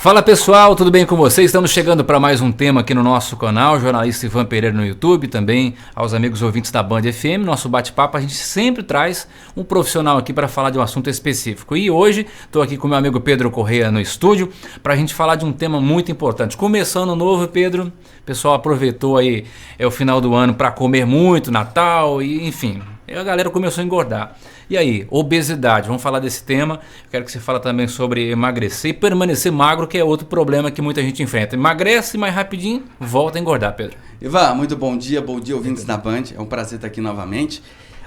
Fala pessoal, tudo bem com vocês? Estamos chegando para mais um tema aqui no nosso canal, jornalista Ivan Pereira no YouTube, também aos amigos ouvintes da Band FM. Nosso bate-papo, a gente sempre traz um profissional aqui para falar de um assunto específico. E hoje estou aqui com meu amigo Pedro Correia no estúdio para a gente falar de um tema muito importante. Começando novo, Pedro, o pessoal aproveitou aí o final do ano para comer muito, Natal e enfim, a galera começou a engordar. E aí, obesidade, vamos falar desse tema. Quero que você fale também sobre emagrecer e permanecer magro, que é outro problema que muita gente enfrenta. Emagrece mais rapidinho, volta a engordar, Pedro. Ivan, muito bom dia ouvintes da Band, é um prazer estar aqui novamente.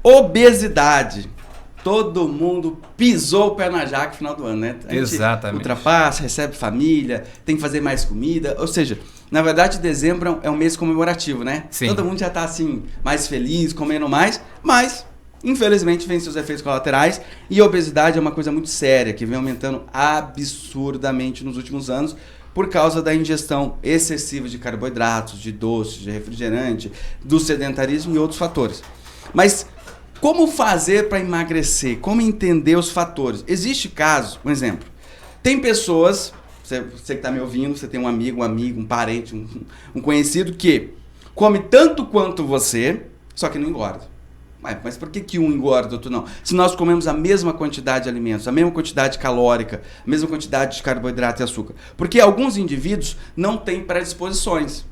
Obesidade, todo mundo pisou o pé na jaca no final do ano, né? Exatamente. Ultrapassa, recebe família, tem que fazer mais comida, ou seja, na verdade dezembro é um mês comemorativo, né? Sim. Todo mundo já está assim, mais feliz, comendo mais, mas infelizmente vem seus efeitos colaterais e a obesidade é uma coisa muito séria, que vem aumentando absurdamente nos últimos anos por causa da ingestão excessiva de carboidratos, de doces, de refrigerante, do sedentarismo e outros fatores. Mas como fazer para emagrecer? Como entender os fatores? Existe casos, um exemplo, tem pessoas, você que está me ouvindo, você tem um amigo, um parente, um conhecido que come tanto quanto você, só que não engorda. Mas por que um engorda, outro não? Se nós comemos a mesma quantidade de alimentos, a mesma quantidade calórica, a mesma quantidade de carboidrato e açúcar. Porque alguns indivíduos não têm predisposições.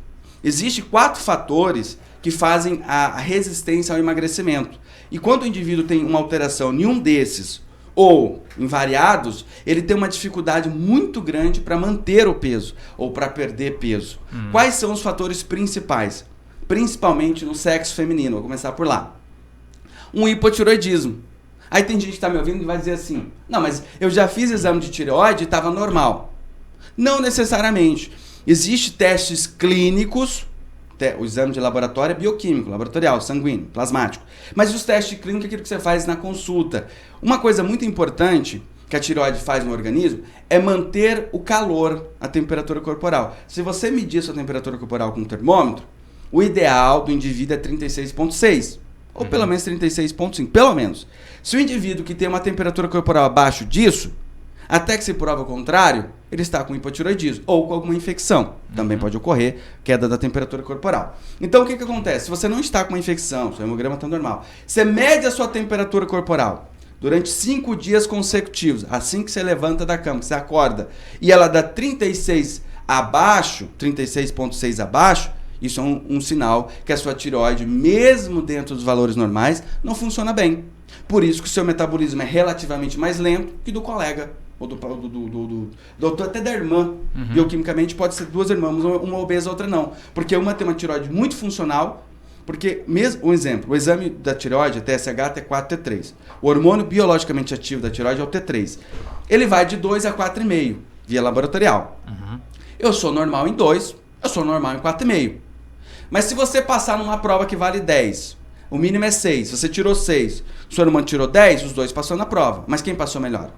Existem 4 fatores que fazem a resistência ao emagrecimento. E quando o indivíduo tem uma alteração em um desses, ou em variados, ele tem uma dificuldade muito grande para manter o peso, ou para perder peso. Quais são os fatores principais? Principalmente no sexo feminino, vou começar por lá. Um hipotiroidismo. Aí tem gente que está me ouvindo e vai dizer assim, não, mas eu já fiz exame de tireoide e estava normal. Não necessariamente. Existem testes clínicos, o exame de laboratório é bioquímico, laboratorial, sanguíneo, plasmático. Mas os testes clínicos é aquilo que você faz na consulta. Uma coisa muito importante que a tireoide faz no organismo é manter o calor, a temperatura corporal. Se você medir a sua temperatura corporal com um termômetro, o ideal do indivíduo é 36,6. Ou pelo menos 36,5, pelo menos. Se o indivíduo que tem uma temperatura corporal abaixo disso, até que se prova o contrário, ele está com hipotiroidismo ou com alguma infecção. Também pode ocorrer queda da temperatura corporal. Então o que acontece? Se você não está com uma infecção, seu hemograma está normal, você mede a sua temperatura corporal durante 5 dias consecutivos, assim que você levanta da cama, que você acorda, e ela dá 36 abaixo, 36,6 abaixo, isso é um sinal que a sua tireoide, mesmo dentro dos valores normais, não funciona bem. Por isso que o seu metabolismo é relativamente mais lento que do colega, ou até da irmã. Bioquimicamente pode ser 2 irmãs, uma obesa, outra não. Porque uma tem uma tireoide muito funcional, porque, mesmo, um exemplo, o exame da tireoide é TSH, T4, T3. O hormônio biologicamente ativo da tireoide é o T3. Ele vai de 2 a 4,5, via laboratorial. Eu sou normal em 2, eu sou normal em 4,5. Mas se você passar numa prova que vale 10, o mínimo é 6, você tirou 6, o seu irmão tirou 10, os dois passou na prova. Mas quem passou melhor?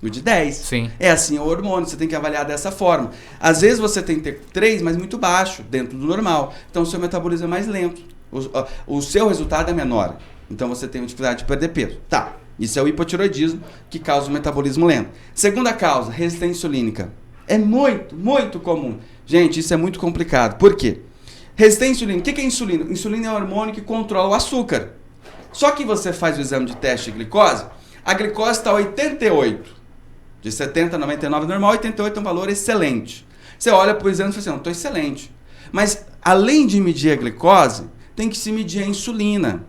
O de 10. Sim. É assim o hormônio, você tem que avaliar dessa forma. Às vezes você tem que ter 3, mas muito baixo, dentro do normal. Então o seu metabolismo é mais lento, o seu resultado é menor. Então você tem dificuldade de perder peso. Tá, isso é o hipotiroidismo que causa o metabolismo lento. Segunda causa, resistência insulínica. É muito, muito comum. Gente, isso é muito complicado. Por quê? Resistência insulina. O que é insulina? Insulina é um hormônio que controla o açúcar. Só que você faz o exame de teste de glicose, a glicose está 88. De 70 a 99 normal, 88 é um valor excelente. Você olha para o exame e fala assim, não, estou excelente. Mas, além de medir a glicose, tem que se medir a insulina.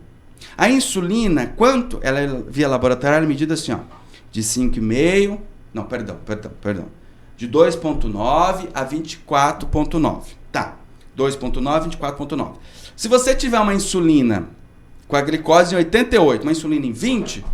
A insulina, quanto? Ela é via laboratorial, ela é medida assim, ó, de 5,5, não, perdão. De 2,9 a 24,9. Tá. 2,9, 24,9. Se você tiver uma insulina com a glicose em 88, uma insulina em 20,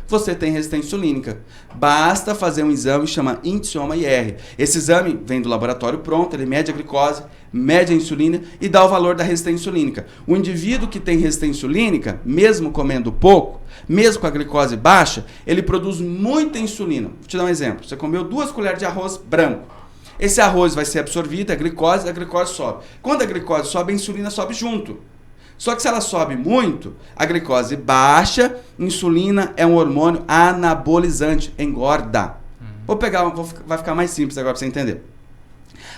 você tem resistência insulínica. Basta fazer um exame que chama índice OMA-IR. Esse exame vem do laboratório pronto, ele mede a glicose, mede a insulina e dá o valor da resistência insulínica. O indivíduo que tem resistência insulínica, mesmo comendo pouco, mesmo com a glicose baixa, ele produz muita insulina. Vou te dar um exemplo. Você comeu 2 colheres de arroz branco. Esse arroz vai ser absorvido, a glicose sobe. Quando a glicose sobe, a insulina sobe junto. Só que se ela sobe muito, a glicose baixa, insulina é um hormônio anabolizante, engorda. Vai ficar mais simples agora para você entender.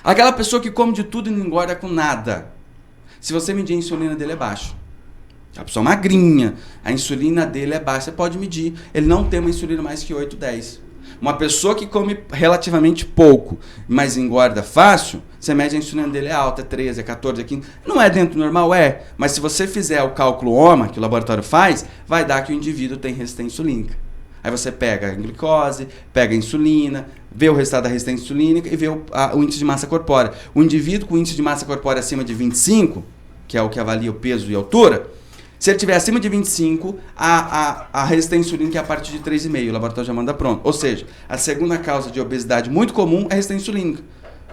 Aquela pessoa que come de tudo e não engorda com nada. Se você medir a insulina dele é baixa. A pessoa magrinha, a insulina dele é baixa. Você pode medir. Ele não tem uma insulina mais que 8, 10. Uma pessoa que come relativamente pouco, mas engorda fácil, você mede a insulina dele é alta, é 13, é 14, é 15. Não é dentro do normal? É. Mas se você fizer o cálculo OMA, que o laboratório faz, vai dar que o indivíduo tem resistência insulínica. Aí você pega a glicose, pega a insulina, vê o resultado da resistência insulínica e vê o índice de massa corpórea. O indivíduo com índice de massa corpórea acima de 25, que é o que avalia o peso e a altura, se ele tiver acima de 25, a resistência insulínica é a partir de 3,5, o laboratório já manda pronto. Ou seja, a segunda causa de obesidade muito comum é a resistência insulínica.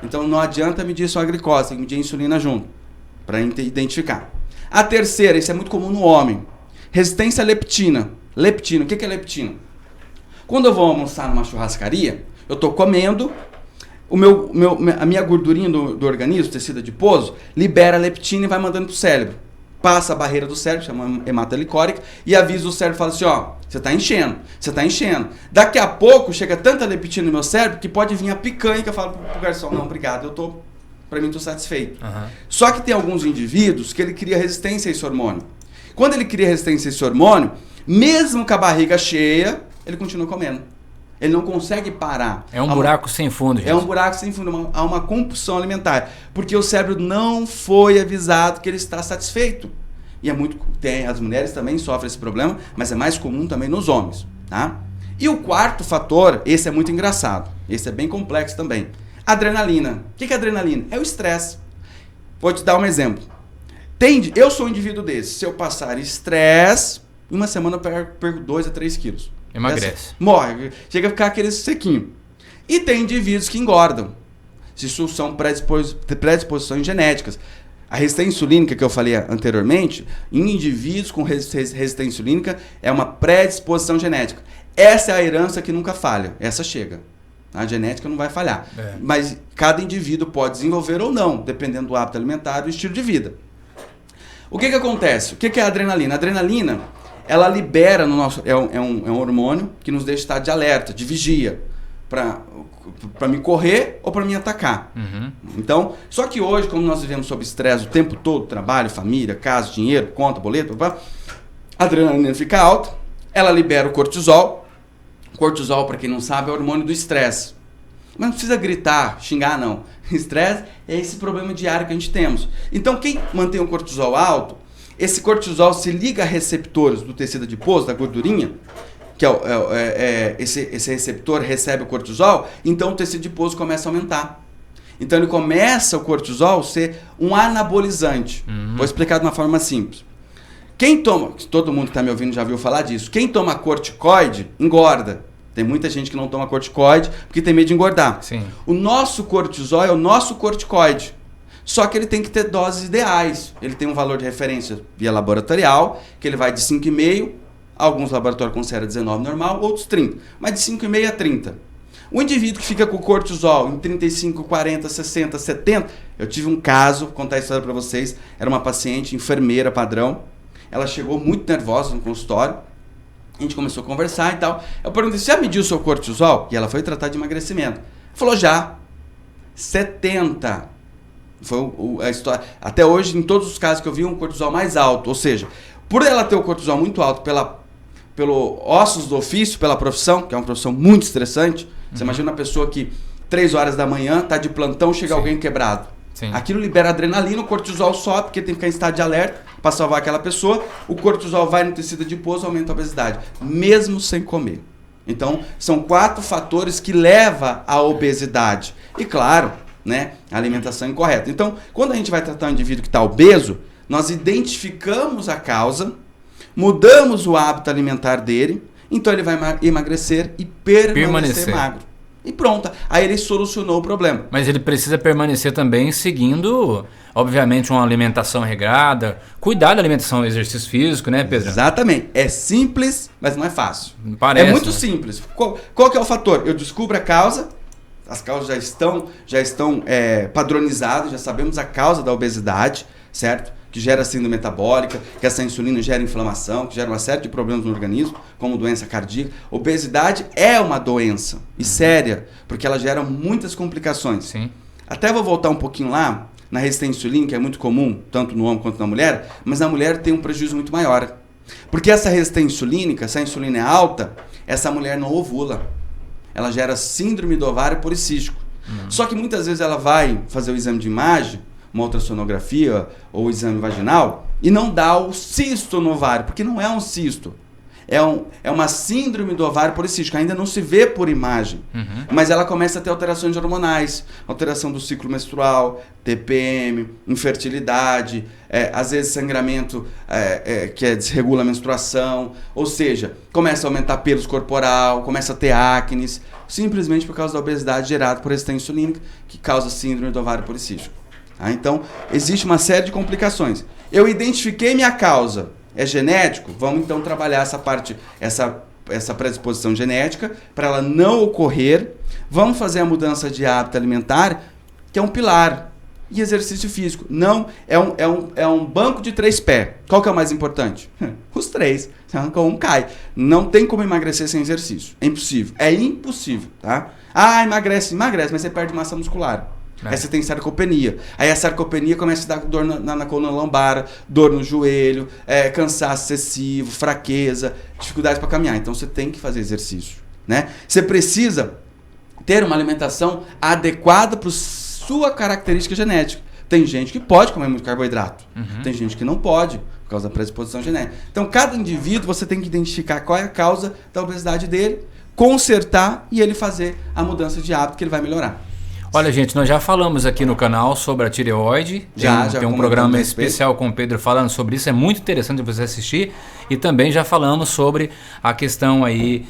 Então não adianta medir só a glicose, tem que medir a insulina junto, para identificar. A terceira, isso é muito comum no homem, resistência à leptina. Leptina, o que é leptina? Quando eu vou almoçar numa churrascaria, eu estou comendo, a minha gordurinha do organismo, tecido adiposo, libera a leptina e vai mandando para o cérebro. Passa a barreira do cérebro, chama hematolicórica, e avisa o cérebro, fala assim, ó, você está enchendo. Daqui a pouco chega tanta leptina no meu cérebro que pode vir a picanha que eu falo pro garçom, não, obrigado, para mim estou satisfeito. Uhum. Só que tem alguns indivíduos que ele cria resistência a esse hormônio. Quando ele cria resistência a esse hormônio, mesmo com a barriga cheia, ele continua comendo. Ele não consegue parar. É um buraco sem fundo, gente. É um buraco sem fundo. Há uma compulsão alimentar. Porque o cérebro não foi avisado que ele está satisfeito. E as mulheres também sofrem esse problema, mas é mais comum também nos homens. Tá? E o quarto fator, esse é muito engraçado. Esse é bem complexo também. Adrenalina. O que é adrenalina? É o estresse. Vou te dar um exemplo. Eu sou um indivíduo desse. Se eu passar estresse, em uma semana eu perco 2 a 3 quilos. Emagrece. Morre. Chega a ficar aquele sequinho. E tem indivíduos que engordam. Isso são predisposições genéticas. A resistência insulínica que eu falei anteriormente, em indivíduos com resistência insulínica, é uma predisposição genética. Essa é a herança que nunca falha. Essa chega. A genética não vai falhar. É. Mas cada indivíduo pode desenvolver ou não, dependendo do hábito alimentar e do estilo de vida. O que acontece? O que é a adrenalina? A adrenalina, ela libera no nosso... É um hormônio que nos deixa estar de alerta, de vigia, para me correr ou para me atacar. Uhum. Então, só que hoje, como nós vivemos sob estresse o tempo todo, trabalho, família, casa, dinheiro, conta, boleto, a adrenalina fica alta, ela libera o cortisol. Cortisol, para quem não sabe, é o hormônio do estresse. Mas não precisa gritar, xingar, não. Estresse é esse problema diário que a gente temos. Então, quem mantém o cortisol alto, esse cortisol se liga a receptores do tecido adiposo, da gordurinha, que esse receptor recebe o cortisol, então o tecido adiposo começa a aumentar. Então, ele começa, o cortisol, a ser um anabolizante. Uhum. Vou explicar de uma forma simples. Todo mundo que está me ouvindo já viu falar disso, quem toma corticoide, engorda. Tem muita gente que não toma corticoide porque tem medo de engordar. Sim. O nosso cortisol é o nosso corticoide. Só que ele tem que ter doses ideais. Ele tem um valor de referência via laboratorial, que ele vai de 5,5, alguns laboratórios consideram 19 normal, outros 30. Mas de 5,5 a 30. O indivíduo que fica com o cortisol em 35, 40, 60, 70... Eu tive um caso, vou contar a história para vocês. Era uma paciente, enfermeira padrão. Ela chegou muito nervosa no consultório. A gente começou a conversar e tal. Eu perguntei, você já mediu o seu cortisol? E ela foi tratar de emagrecimento. Falou, já. 70. Foi a história. Até hoje, em todos os casos que eu vi, um cortisol mais alto. Ou seja, por ela ter o cortisol muito alto pelo ossos do ofício, pela profissão, que é uma profissão muito estressante. Você imagina uma pessoa que 3 horas da manhã, está de plantão, chega alguém quebrado. Sim. Aquilo libera adrenalina, o cortisol sobe, porque tem que ficar em estado de alerta para salvar aquela pessoa. O cortisol vai no tecido adiposo, aumenta a obesidade, mesmo sem comer. Então, são 4 fatores que levam à obesidade. E claro, né, a alimentação incorreta. Então, quando a gente vai tratar um indivíduo que está obeso, nós identificamos a causa, mudamos o hábito alimentar dele, então ele vai emagrecer e permanecer magro. E pronto, aí ele solucionou o problema. Mas ele precisa permanecer também seguindo, obviamente, uma alimentação regrada, cuidar da alimentação, exercício físico, né, Pedro? Exatamente. É simples, mas não é fácil. Parece, é muito simples. Qual que é o fator? Eu descubro a causa, as causas já estão padronizadas, já sabemos a causa da obesidade, certo? que gera síndrome metabólica, que essa insulina gera inflamação, que gera uma série de problemas no organismo, como doença cardíaca. Obesidade é uma doença, e séria, porque ela gera muitas complicações. Sim. Até vou voltar um pouquinho lá, na resistência insulínica, que é muito comum, tanto no homem quanto na mulher, mas na mulher tem um prejuízo muito maior. Porque essa resistência insulínica, se a insulina é alta, essa mulher não ovula. Ela gera síndrome do ovário policístico. Só que muitas vezes ela vai fazer o exame de imagem, uma ultrassonografia ou exame vaginal, e não dá o cisto no ovário, porque não é um cisto. É uma síndrome do ovário policístico, ainda não se vê por imagem, mas ela começa a ter alterações hormonais, alteração do ciclo menstrual, TPM, infertilidade, às vezes sangramento que desregula a menstruação, ou seja, começa a aumentar pelos corporal, começa a ter acne, simplesmente por causa da obesidade gerada por resistência insulínica, que causa síndrome do ovário policístico. Então, existe uma série de complicações. Eu identifiquei minha causa. É genético? Vamos então trabalhar essa parte, essa predisposição genética para ela não ocorrer. Vamos fazer a mudança de hábito alimentar, que é um pilar. E exercício físico. Não, é um banco de 3 pés. Qual que é o mais importante? Os 3. Se arrancou um, cai. Não tem como emagrecer sem exercício. É impossível. É impossível, tá? Emagrece, mas você perde massa muscular. Aí você tem sarcopenia. Aí a sarcopenia começa a dar dor na coluna lombar, dor no joelho, cansaço excessivo, fraqueza, dificuldade para caminhar. Então você tem que fazer exercício, né? Você precisa ter uma alimentação adequada para sua característica genética. Tem gente que pode comer muito carboidrato. Tem gente que não pode, por causa da predisposição genética. Então cada indivíduo você tem que identificar qual é a causa da obesidade dele, consertar e ele fazer a mudança de hábito que ele vai melhorar. Olha, gente, nós já falamos aqui no canal sobre a tireoide. Tem um programa especial com o Pedro falando sobre isso. É muito interessante você assistir. E também já falamos sobre a questão aí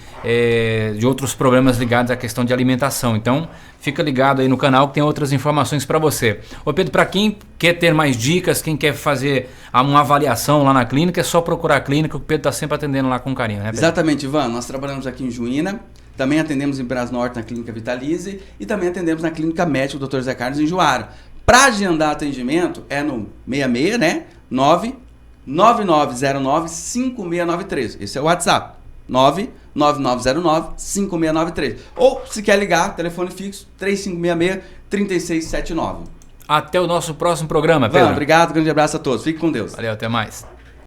de outros problemas ligados à questão de alimentação. Então, fica ligado aí no canal que tem outras informações para você. Ô Pedro, para quem quer ter mais dicas, quem quer fazer uma avaliação lá na clínica, é só procurar a clínica. O Pedro está sempre atendendo lá com carinho, né, Pedro? Exatamente, Ivan. Nós trabalhamos aqui em Juína. Também atendemos em Brasnorte na Clínica Vitalize e também atendemos na Clínica Médica Dr. Zé Carlos em Juara. Para agendar atendimento é no 66, né? 99909-5693. Esse é o WhatsApp. 99909-5693. Ou, se quer ligar, telefone fixo 3566-3679. Até o nosso próximo programa, Pedro. Obrigado, grande abraço a todos. Fique com Deus. Valeu, até mais.